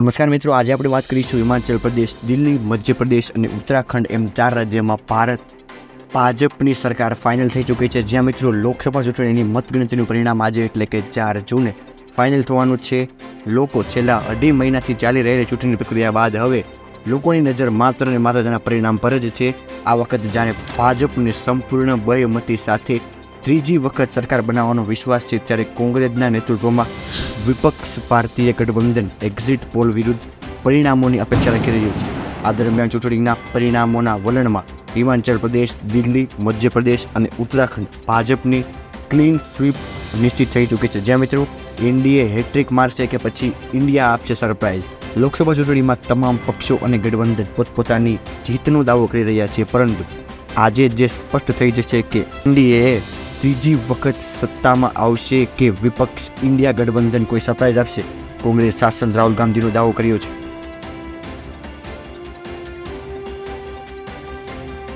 નમસ્કાર મિત્રો, આજે આપણે વાત કરીશું હિમાચલ પ્રદેશ, દિલ્હી, મધ્યપ્રદેશ અને ઉત્તરાખંડ એમ 4 રાજ્યમાં ભાજપની સરકાર ફાઇનલ થઈ ચૂકી છે. જ્યાં મિત્રો લોકસભા ચૂંટણીની મતગણતરીનું પરિણામ આજે એટલે કે 4 જૂને ફાઇનલ થવાનું છે. લોકો છેલ્લા 2.5 મહિનાથી ચાલી રહેલી ચૂંટણી પ્રક્રિયા બાદ હવે લોકોની નજર માત્ર ને માત્ર તેના પરિણામ પર જ છે. આ વખતે જ્યારે ભાજપને સંપૂર્ણ બહુમતી સાથે ત્રીજી વખત સરકાર બનાવવાનો વિશ્વાસ છે, ત્યારે કોંગ્રેસના નેતૃત્વમાં વિપક્ષ ભારતીય ગઠબંધન એક્ઝિટ પોલ વિરુદ્ધ પરિણામોની અપેક્ષા રાખી રહ્યું છે. આ દરમિયાન ચૂંટણીના પરિણામોના વલણમાં હિમાચલ પ્રદેશ, દિલ્હી, મધ્યપ્રદેશ અને ઉત્તરાખંડ ભાજપની ક્લીન સ્વીપ નિશ્ચિત થઈ ચૂકી છે. જ્યાં મિત્રો એનડીએ હેટ્રિક મારશે કે પછી ઇન્ડિયા આપશે સરપ્રાઇઝ. લોકસભા ચૂંટણીમાં તમામ પક્ષો અને ગઠબંધન પોતપોતાની જીતનો દાવો કરી રહ્યા છે, પરંતુ આજે જે સ્પષ્ટ થઈ જશે કે એનડીએ ત્રીજી વખત સત્તામાં આવશે કે વિપક્ષ ઇન્ડિયા ગઠબંધન કોઈ સરપ્રાઇઝ આપશે. કોંગ્રેસ શાસન રાહુલ ગાંધીનો દાવો કર્યો છે